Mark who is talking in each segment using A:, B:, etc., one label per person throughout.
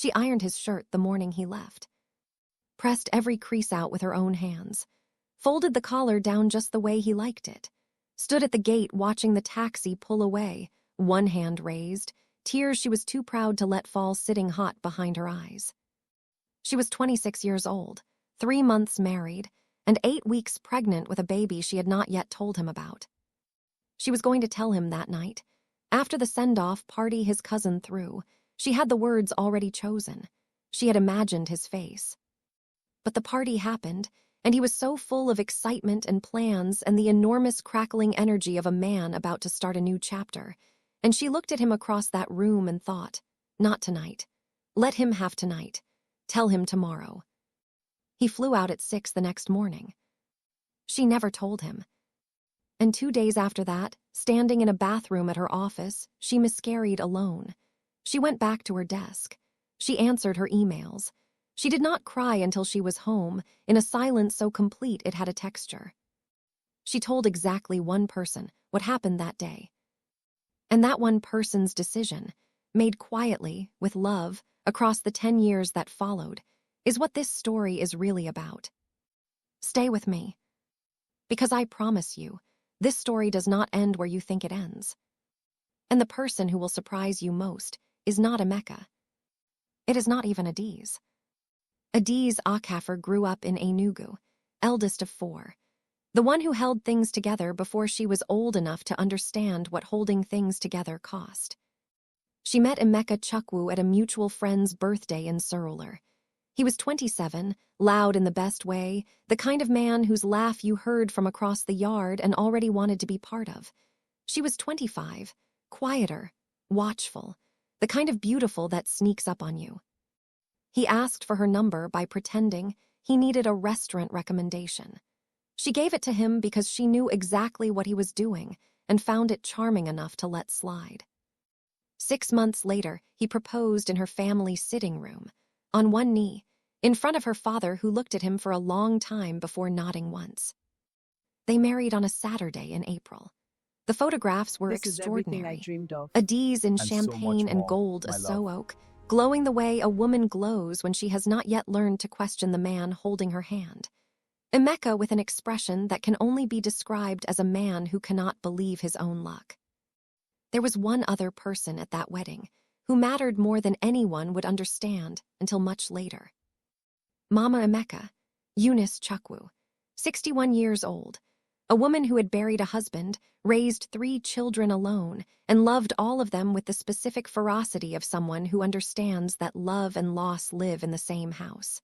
A: She ironed his shirt the morning he left, pressed every crease out with her own hands, folded the collar down just the way he liked it, stood at the gate watching the taxi pull away, one hand raised, tears she was too proud to let fall sitting hot behind her eyes. She was 26 years old, 3 months married, and 8 weeks pregnant with a baby she had not yet told him about. She was going to tell him that night. After the send-off party his cousin threw, she had the words already chosen. She had imagined his face. But the party happened, and he was so full of excitement and plans and the enormous crackling energy of a man about to start a new chapter, and she looked at him across that room and thought, not tonight. Let him have tonight. Tell him tomorrow. He flew out at 6 the next morning. She never told him. And 2 days after that, standing in a bathroom at her office, she miscarried alone. She went back to her desk. She answered her emails. She did not cry until she was home, in a silence so complete it had a texture. She told exactly one person what happened that day. And that one person's decision, made quietly, with love, across the 10 years that followed, is what this story is really about. Stay with me. Because I promise you, this story does not end where you think it ends. And the person who will surprise you most is not Emeka. It is not even Adiz. Adiz Akhafer grew up in Enugu, eldest of 4. The one who held things together before she was old enough to understand what holding things together cost. She met Emeka Chukwu at a mutual friend's birthday in Surulere. He was 27, loud in the best way, the kind of man whose laugh you heard from across the yard and already wanted to be part of. She was 25, quieter, watchful, the kind of beautiful that sneaks up on you. He asked for her number by pretending he needed a restaurant recommendation. She gave it to him because she knew exactly what he was doing and found it charming enough to let slide. 6 months later, he proposed in her family sitting room, on one knee, in front of her father who looked at him for a long time before nodding once. They married on a Saturday in April. The photographs were
B: This is everything I
A: extraordinary.
B: dreamed of.
A: Adiz in
C: And so
A: champagne
C: much
A: and
C: more,
A: gold,
C: my
A: a
C: love.
A: oak, glowing the way a woman glows when she has not yet learned to question the man holding her hand. Emeka with an expression that can only be described as a man who cannot believe his own luck. There was one other person at that wedding who mattered more than anyone would understand until much later. Mama Emeka, Eunice Chukwu, 61 years old, a woman who had buried a husband, raised 3 children alone, and loved all of them with the specific ferocity of someone who understands that love and loss live in the same house.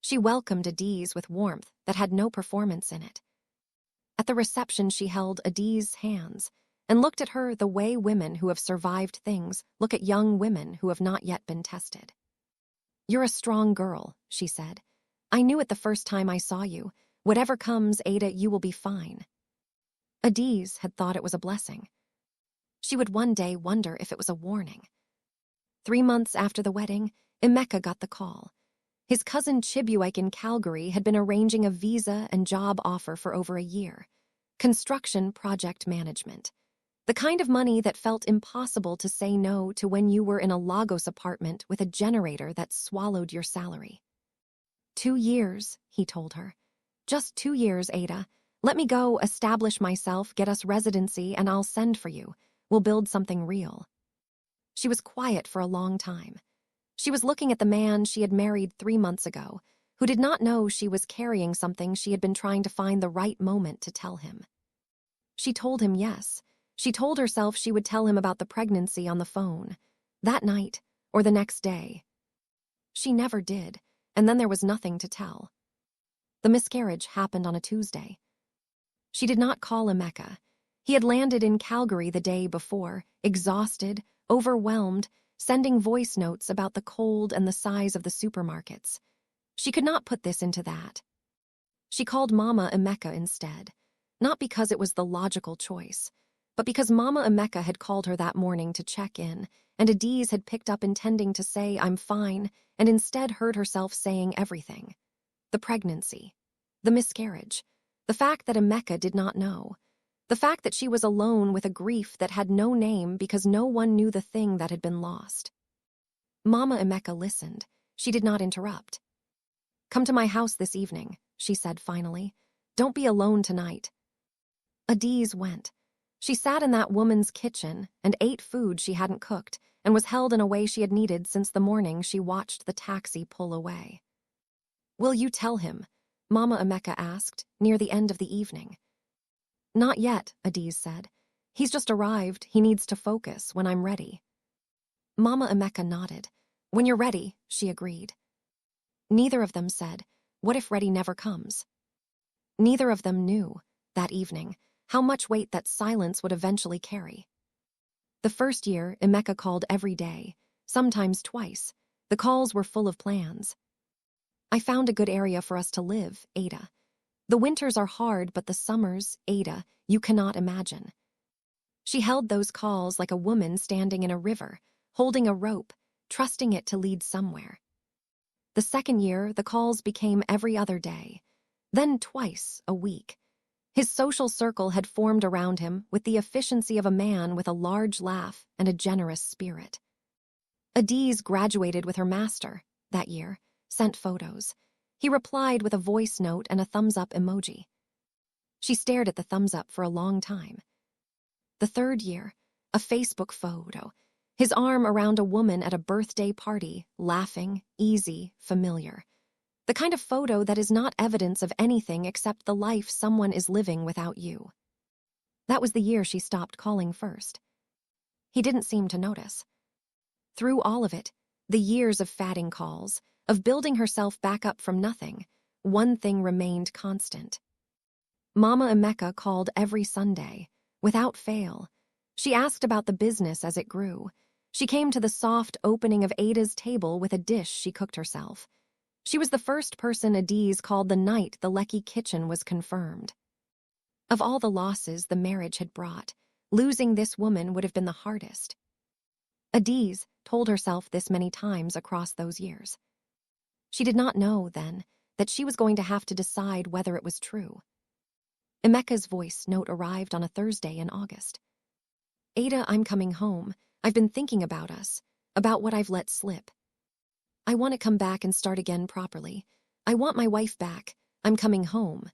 A: She welcomed Adiz with warmth that had no performance in it. At the reception she held Adiz's hands and looked at her the way women who have survived things look at young women who have not yet been tested. "You're a strong girl," she said. "I knew it the first time I saw you. Whatever comes, Ada, you will be fine." Adiz had thought it was a blessing. She would one day wonder if it was a warning. 3 months after the wedding, Emeka got the call. His cousin Chibuike in Calgary had been arranging a visa and job offer for over a year. Construction project management. The kind of money that felt impossible to say no to when you were in a Lagos apartment with a generator that swallowed your salary. 2 years, he told her. "Just 2 years, Ada. Let me go establish myself, get us residency, and I'll send for you. We'll build something real." She was quiet for a long time. She was looking at the man she had married 3 months ago, who did not know she was carrying something she had been trying to find the right moment to tell him. She told him yes. She told herself she would tell him about the pregnancy on the phone, that night or the next day. She never did, and then there was nothing to tell. The miscarriage happened on a Tuesday. She did not call Emeka. He had landed in Calgary the day before, exhausted, overwhelmed, sending voice notes about the cold and the size of the supermarkets. She could not put this into that. She called Mama Emeka instead, not because it was the logical choice, but because Mama Emeka had called her that morning to check in, and Adiz had picked up intending to say, "I'm fine," and instead heard herself saying everything. The pregnancy, the miscarriage, the fact that Emeka did not know, the fact that she was alone with a grief that had no name because no one knew the thing that had been lost. Mama Emeka listened. She did not interrupt. "Come to my house this evening," she said finally. "Don't be alone tonight." Adiz went. She sat in that woman's kitchen and ate food she hadn't cooked and was held in a way she had needed since the morning she watched the taxi pull away. "Will you tell him?" Mama Emeka asked, near the end of the evening. "Not yet," Adiz said. "He's just arrived. He needs to focus when I'm ready." Mama Emeka nodded. "When you're ready," she agreed. Neither of them said, "What if Reddy never comes?" Neither of them knew, that evening, how much weight that silence would eventually carry. The first year, Emeka called every day, sometimes twice. The calls were full of plans. "I found a good area for us to live, Ada. The winters are hard, but the summers, Ada, you cannot imagine." She held those calls like a woman standing in a river, holding a rope, trusting it to lead somewhere. The second year, the calls became every other day, then twice a week. His social circle had formed around him with the efficiency of a man with a large laugh and a generous spirit. Adiz graduated with her master that year, sent photos. He replied with a voice note and a thumbs-up emoji. She stared at the thumbs-up for a long time. The third year, a Facebook photo, his arm around a woman at a birthday party, laughing, easy, familiar. The kind of photo that is not evidence of anything except the life someone is living without you. That was the year she stopped calling first. He didn't seem to notice. Through all of it, the years of fatting calls, of building herself back up from nothing, one thing remained constant. Mama Emeka called every Sunday, without fail. She asked about the business as it grew. She came to the soft opening of Ada's table with a dish she cooked herself. She was the first person Adiz called the night the Lekki kitchen was confirmed. Of all the losses the marriage had brought, losing this woman would have been the hardest. Adiz told herself this many times across those years. She did not know, then, that she was going to have to decide whether it was true. Emeka's voice note arrived on a Thursday in August. "Ada, I'm coming home. I've been thinking about us, about what I've let slip. I want to come back and start again properly. I want my wife back. I'm coming home."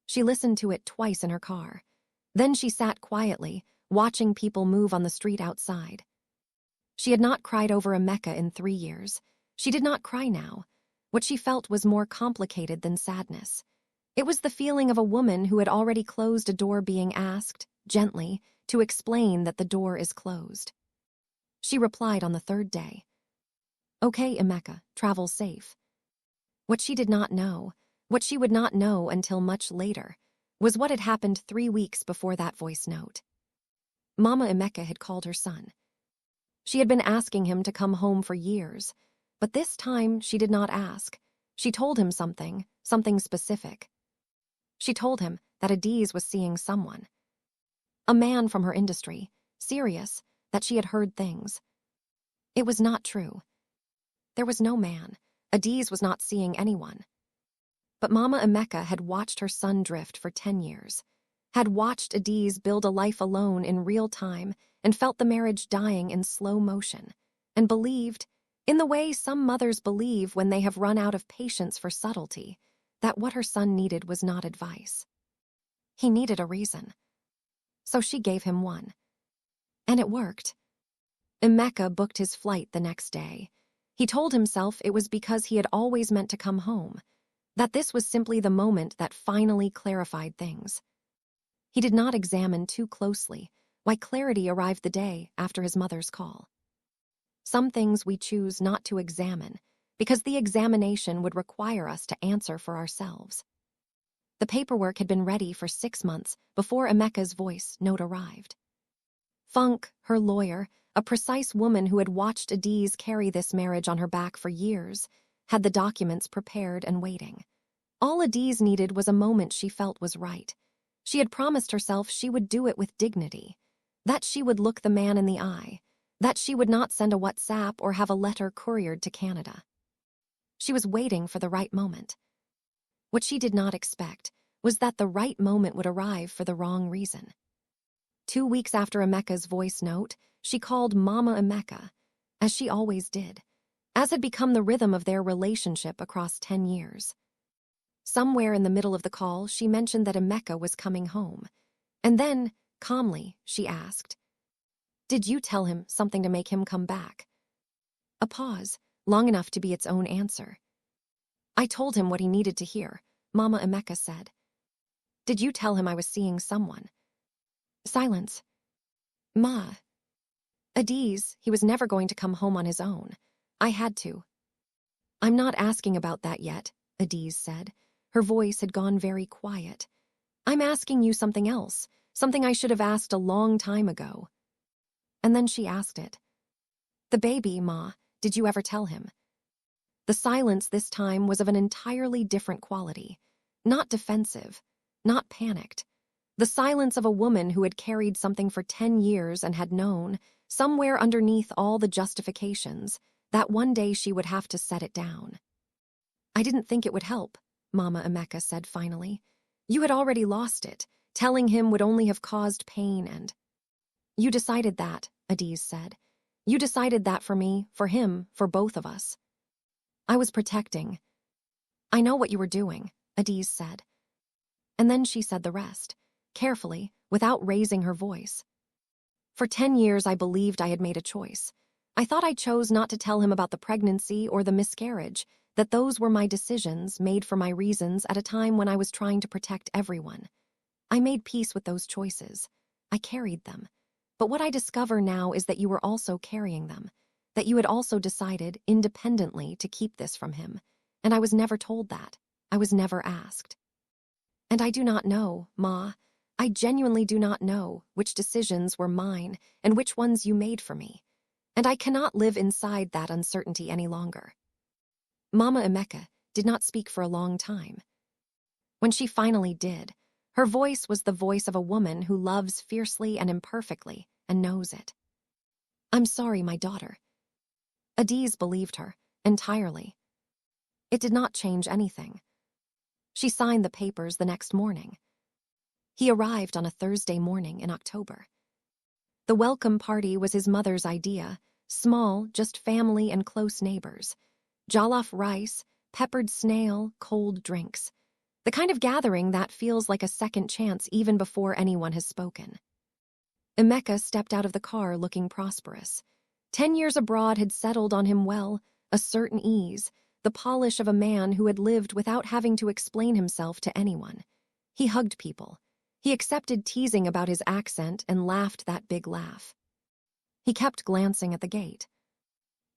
A: She listened to it twice in her car. Then she sat quietly, watching people move on the street outside. She had not cried over Emeka in 3 years. She did not cry now. What she felt was more complicated than sadness. It was the feeling of a woman who had already closed a door being asked, gently, to explain that the door is closed. She replied on the third day, "Okay, Emeka, travel safe." What she did not know, what she would not know until much later, was what had happened 3 weeks before that voice note. Mama Emeka had called her son. She had been asking him to come home for years, but this time she did not ask. She told him something specific. She told him that Adiz was seeing someone. A man from her industry, serious, that she had heard things. It was not true. There was no man. Adiz was not seeing anyone. But Mama Emeka had watched her son drift for 10 years, had watched Adiz build a life alone in real time and felt the marriage dying in slow motion, and believed, in the way some mothers believe when they have run out of patience for subtlety, that what her son needed was not advice. He needed a reason. So she gave him one. And it worked. Emeka booked his flight the next day. He told himself it was because he had always meant to come home, that this was simply the moment that finally clarified things. He did not examine too closely why clarity arrived the day after his mother's call. Some things we choose not to examine because the examination would require us to answer for ourselves. The paperwork had been ready for 6 months before Emeka's voice note arrived. Funk, her lawyer, a precise woman who had watched Adiz carry this marriage on her back for years, had the documents prepared and waiting. All Adiz needed was a moment she felt was right. She had promised herself she would do it with dignity, that she would look the man in the eye, that she would not send a WhatsApp or have a letter couriered to Canada. She was waiting for the right moment. What she did not expect was that the right moment would arrive for the wrong reason. 2 weeks after Emeka's voice note, she called Mama Emeka. as she always did, as had become the rhythm of their relationship across 10 years. Somewhere in the middle of the call, she mentioned that Emeka was coming home. And then, calmly, she asked, "Did you tell him something to make him come back?" A pause, long enough to be its own answer. "I told him what he needed to hear," Mama Emeka said. "Did you tell him I was seeing someone?" Silence. "Ma." "Adiz, he was never going to come home on his own. I had to." "I'm not asking about that yet," Adiz said. Her voice had gone very quiet. "I'm asking you something else, something I should have asked a long time ago." And then she asked it. "The baby, Ma, did you ever tell him?" The silence this time was of an entirely different quality. Not defensive, not panicked. The silence of a woman who had carried something for 10 years and had known, somewhere underneath all the justifications, that one day she would have to set it down. "I didn't think it would help," Mama Emeka said finally. "You had already lost it. Telling him would only have caused pain and—" "You decided that," Adiz said. "You decided that for me, for him, for both of us." "I was protecting." "I know what you were doing," Adiz said. And then she said the rest, carefully, without raising her voice. "For 10 years I believed I had made a choice. I thought I chose not to tell him about the pregnancy or the miscarriage, that those were my decisions made for my reasons at a time when I was trying to protect everyone. I made peace with those choices. I carried them. But what I discover now is that you were also carrying them, that you had also decided independently to keep this from him, and I was never told that. I was never asked. And I do not know, Ma, I genuinely do not know which decisions were mine and which ones you made for me, and I cannot live inside that uncertainty any longer." Mama Emeka did not speak for a long time. When she finally did, her voice was the voice of a woman who loves fiercely and imperfectly and knows it. "I'm sorry, my daughter." Adiz believed her, entirely. It did not change anything. She signed the papers the next morning. He arrived on a Thursday morning in October. The welcome party was his mother's idea, small, just family and close neighbors. Jollof rice, peppered snail, cold drinks. The kind of gathering that feels like a second chance even before anyone has spoken. Emeka stepped out of the car looking prosperous. 10 years abroad had settled on him well, a certain ease, the polish of a man who had lived without having to explain himself to anyone. He hugged people. He accepted teasing about his accent and laughed that big laugh. He kept glancing at the gate.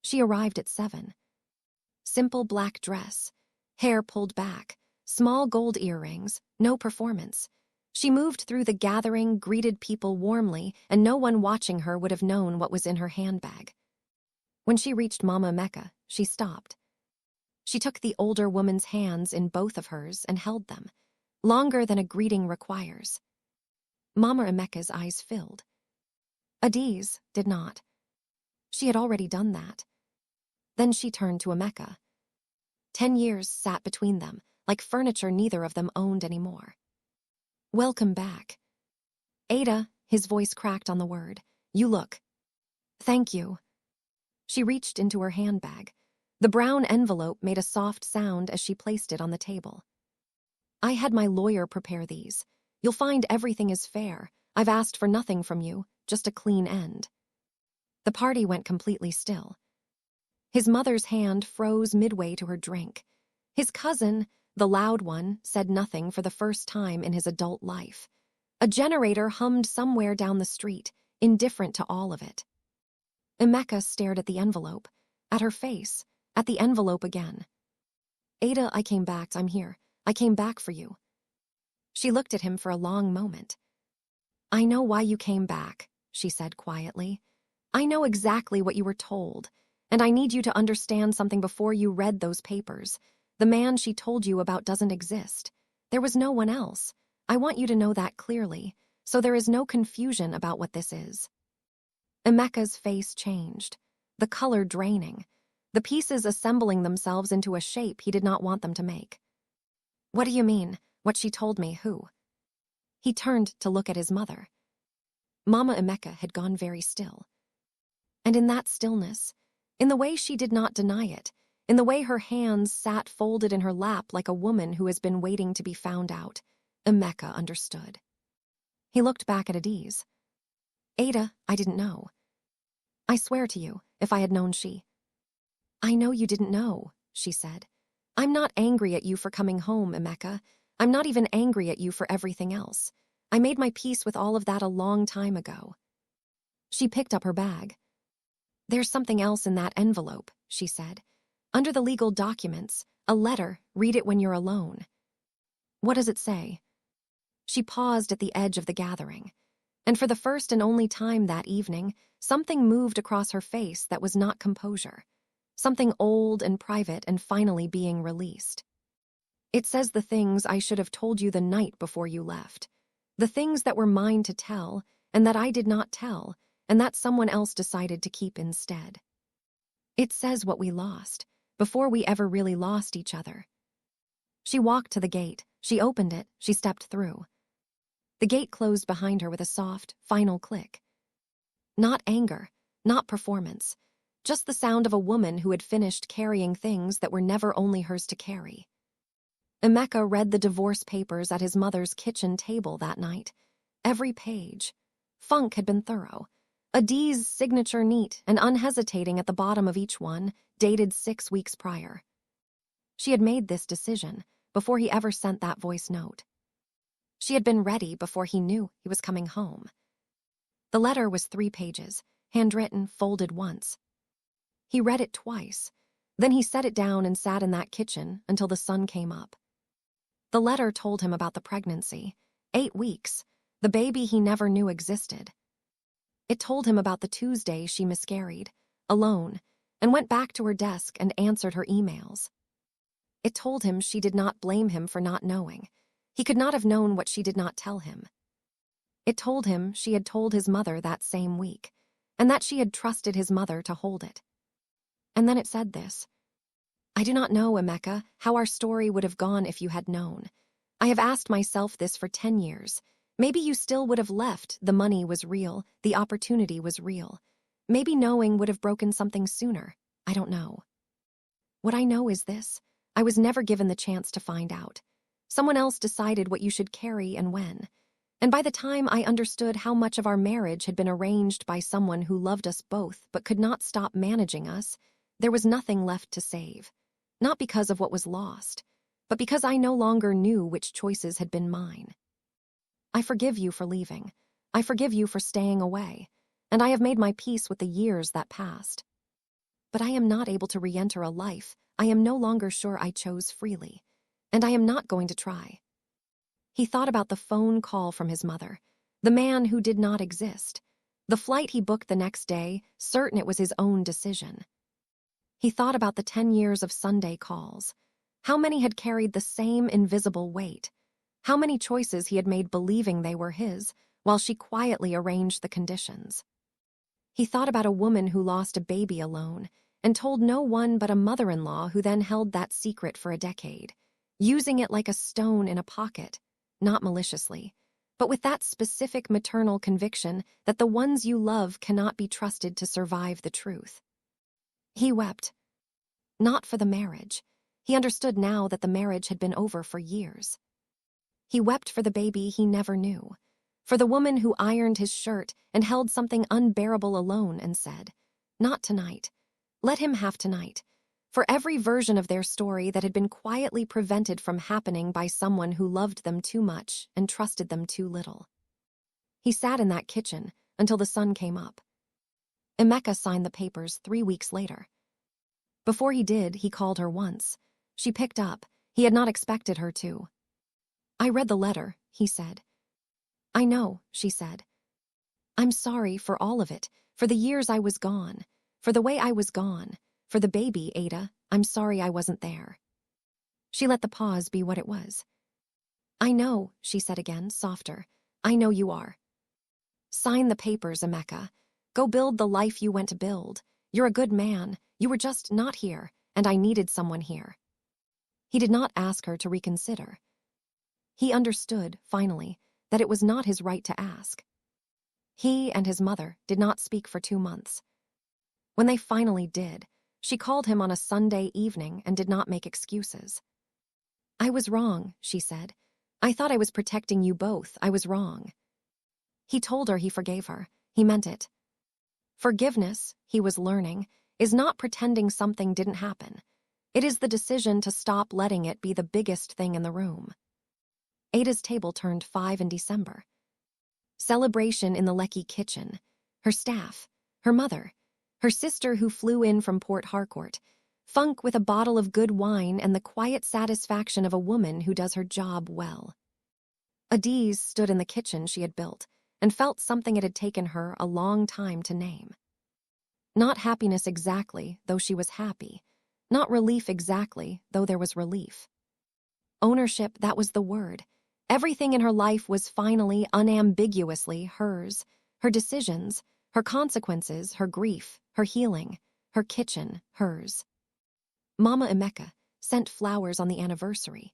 A: She arrived at 7. Simple black dress, hair pulled back, small gold earrings, no performance. She moved through the gathering, greeted people warmly, and no one watching her would have known what was in her handbag. When she reached Mama Emeka, she stopped. She took the older woman's hands in both of hers and held them, longer than a greeting requires. Mama Emeka's eyes filled. Adiz did not. She had already done that. Then she turned to Emeka. 10 years sat between them, like furniture neither of them owned anymore. "Welcome back." "Ada," his voice cracked on the word. "You look." "Thank you." She reached into her handbag. The brown envelope made a soft sound as she placed it on the table. "I had my lawyer prepare these. You'll find everything is fair. I've asked for nothing from you, just a clean end." The party went completely still. His mother's hand froze midway to her drink. His cousin, the loud one, said nothing for the first time in his adult life. A generator hummed somewhere down the street, indifferent to all of it. Emeka stared at the envelope, at her face, at the envelope again. "Ada, I came back. I'm here. I came back for you." She looked at him for a long moment. "I know why you came back," she said quietly. "I know exactly what you were told, and I need you to understand something before you read those papers. The man she told you about doesn't exist. There was no one else. I want you to know that clearly, so there is no confusion about what this is." Emeka's face changed, the color draining, the pieces assembling themselves into a shape he did not want them to make. "What do you mean? What she told me, who?" He turned to look at his mother. Mama Emeka had gone very still. And in that stillness, In the way she did not deny it, in the way her hands sat folded in her lap like a woman who has been waiting to be found out, Emeka understood. He looked back at Adiz. Ada, I didn't know. I swear to you, if I had known she. I know you didn't know, she said. I'm not angry at you for coming home, Emeka. I'm not even angry at you for everything else. I made my peace with all of that a long time ago. She picked up her bag. There's something else in that envelope, she said. Under the legal documents, a letter, read it when you're alone. What does it say? She paused at the edge of the gathering, and for the first and only time that evening, something moved across her face that was not composure. Something old and private and finally being released. It says the things I should have told you the night before you left. The things that were mine to tell, and that I did not tell, and that someone else decided to keep instead. It says what we lost, before we ever really lost each other. She walked to the gate, she opened it, she stepped through. The gate closed behind her with a soft, final click. Not anger, not performance, just the sound of a woman who had finished carrying things that were never only hers to carry. Emeka read the divorce papers at his mother's kitchen table that night. Every page. Funk had been thorough. Adiz's signature neat and unhesitating at the bottom of each one, dated 6 weeks prior. She had made this decision before he ever sent that voice note. She had been ready before he knew he was coming home. The letter was 3 pages, handwritten, folded once. He read it twice. Then he set it down and sat in that kitchen until the sun came up. The letter told him about the pregnancy, 8 weeks, the baby he never knew existed. It told him about the Tuesday she miscarried, alone, and went back to her desk and answered her emails. It told him she did not blame him for not knowing. He could not have known what she did not tell him. It told him she had told his mother that same week, and that she had trusted his mother to hold it. And then it said this. I do not know, Emeka, how our story would have gone if you had known. I have asked myself this for 10 years. Maybe you still would have left. The money was real. The opportunity was real. Maybe knowing would have broken something sooner. I don't know. What I know is this. I was never given the chance to find out. Someone else decided what you should carry and when. And by the time I understood how much of our marriage had been arranged by someone who loved us both but could not stop managing us, there was nothing left to save. Not because of what was lost, but because I no longer knew which choices had been mine. I forgive you for leaving. I forgive you for staying away, and I have made my peace with the years that passed. But I am not able to re-enter a life I am no longer sure I chose freely, and I am not going to try. He thought about the phone call from his mother, the man who did not exist, the flight he booked the next day, certain it was his own decision. He thought about the 10 years of Sunday calls. How many had carried the same invisible weight? How many choices he had made believing they were his, while she quietly arranged the conditions. He thought about a woman who lost a baby alone and told no one but a mother-in-law who then held that secret for a decade, using it like a stone in a pocket, not maliciously, but with that specific maternal conviction that the ones you love cannot be trusted to survive the truth. He wept. Not for the marriage. He understood now that the marriage had been over for years. He wept for the baby he never knew, for the woman who ironed his shirt and held something unbearable alone and said, "Not tonight. Let him have tonight." For every version of their story that had been quietly prevented from happening by someone who loved them too much and trusted them too little. He sat in that kitchen until the sun came up. Emeka signed the papers 3 weeks later. Before he did, he called her once. She picked up. He had not expected her to. "I read the letter," he said. "I know," she said. "I'm sorry for all of it, for the years I was gone, for the way I was gone, for the baby, Ada. I'm sorry I wasn't there." She let the pause be what it was. "I know," she said again, softer. "I know you are. Sign the papers, Emeka. Go build the life you went to build. You're a good man. You were just not here, and I needed someone here." He did not ask her to reconsider. He understood, finally, that it was not his right to ask. He and his mother did not speak for 2 months. When they finally did, She called him on a Sunday evening and did not make excuses. "I was wrong," she said. "I thought I was protecting you both. I was wrong." He told her he forgave her. He meant it. Forgiveness, he was learning, is not pretending something didn't happen. It is the decision to stop letting it be the biggest thing in the room. Ada's table turned 5 in December. Celebration in the Lecky kitchen. Her staff, her mother, her sister who flew in from Port Harcourt, Funk with a bottle of good wine and the quiet satisfaction of a woman who does her job well. Adiz stood in the kitchen she had built and felt something it had taken her a long time to name. Not happiness exactly, though she was happy. Not relief exactly, though there was relief. Ownership, that was the word. Everything in her life was finally, unambiguously hers. Her decisions, her consequences, her grief, her healing, her kitchen, hers. Mama Emeka sent flowers on the anniversary.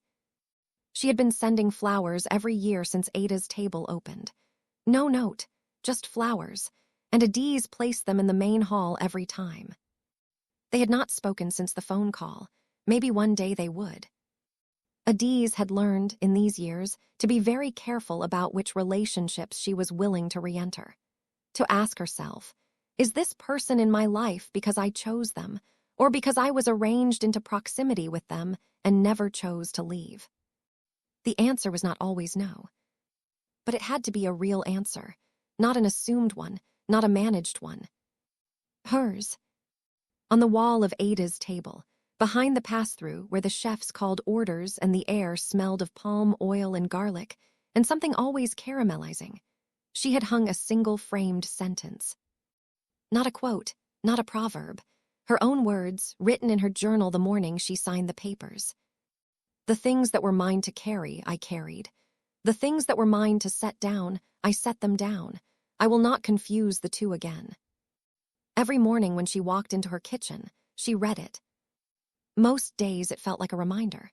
A: She had been sending flowers every year since Ada's table opened. No note, just flowers, and Adiz placed them in the main hall every time. They had not spoken since the phone call. Maybe one day they would. Adiz had learned, in these years, to be very careful about which relationships she was willing to re-enter. To ask herself, is this person in my life because I chose them, or because I was arranged into proximity with them and never chose to leave? The answer was not always no. But it had to be a real answer, not an assumed one, not a managed one. Hers. On the wall of Ada's table, behind the pass-through where the chefs called orders and the air smelled of palm oil and garlic, and something always caramelizing, she had hung a single framed sentence. Not a quote, not a proverb. Her own words, written in her journal the morning she signed the papers. The things that were mine to carry, I carried. The things that were mine to set down, I set them down. I will not confuse the two again. Every morning when she walked into her kitchen, she read it. Most days it felt like a reminder.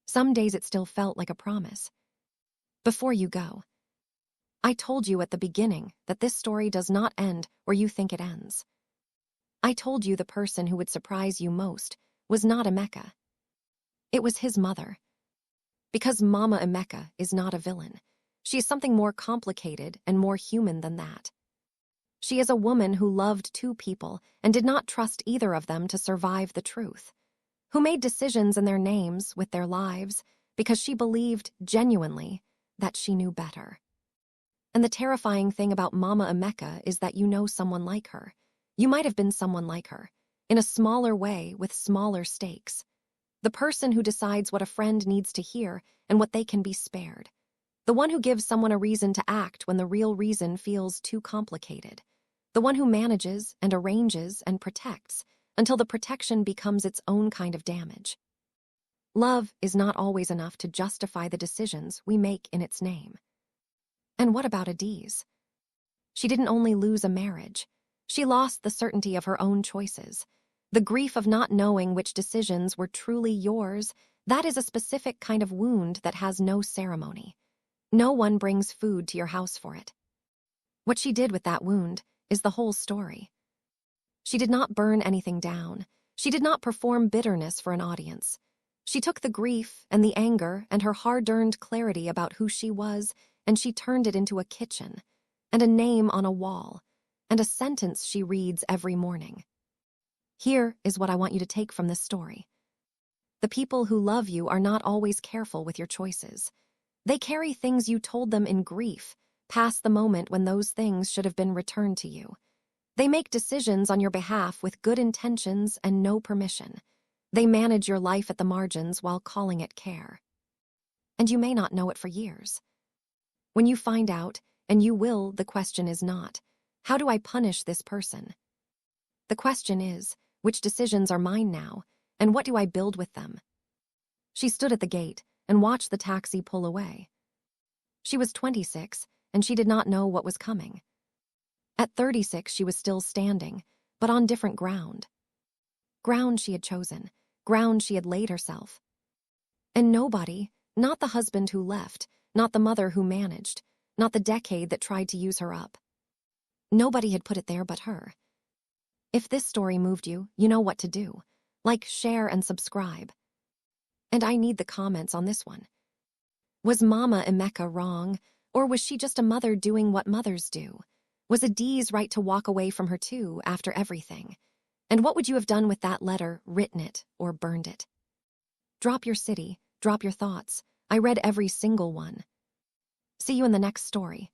A: Some days it still felt like a promise. Before you go, I told you at the beginning that this story does not end where you think it ends. I told you the person who would surprise you most was not Emeka. It was his mother. Because Mama Emeka is not a villain. She is something more complicated and more human than that. She is a woman who loved two people and did not trust either of them to survive the truth, who made decisions in their names with their lives because she believed, genuinely, that she knew better. And the terrifying thing about Mama Emeka is that you know someone like her. You might have been someone like her, in a smaller way with smaller stakes. The person who decides what a friend needs to hear and what they can be spared. The one who gives someone a reason to act when the real reason feels too complicated. The one who manages and arranges and protects until the protection becomes its own kind of damage. Love is not always enough to justify the decisions we make in its name. And what about Adiz? She didn't only lose a marriage. She lost the certainty of her own choices. The grief of not knowing which decisions were truly yours, that is a specific kind of wound that has no ceremony. No one brings food to your house for it. What she did with that wound is the whole story. She did not burn anything down. She did not perform bitterness for an audience. She took the grief and the anger and her hard-earned clarity about who she was, and she turned it into a kitchen, and a name on a wall, and a sentence she reads every morning. Here is what I want you to take from this story. The people who love you are not always careful with your choices. They carry things you told them in grief, past the moment when those things should have been returned to you. They make decisions on your behalf with good intentions and no permission. They manage your life at the margins while calling it care. And you may not know it for years. When you find out, and you will, the question is not, how do I punish this person? The question is, which decisions are mine now, and what do I build with them? She stood at the gate and watched the taxi pull away. She was 26, and she did not know what was coming. At 36, she was still standing, but on different ground. Ground she had chosen, ground she had laid herself. And nobody, not the husband who left, not the mother who managed, not the decade that tried to use her up. Nobody had put it there but her. If this story moved you, you know what to do. Like, share, and subscribe. And I need the comments on this one. Was Mama Emeka wrong, or was she just a mother doing what mothers do? Was Adiz right to walk away from her too after everything? And what would you have done with that letter, written it or burned it? Drop your city, drop your thoughts. I read every single one. See you in the next story.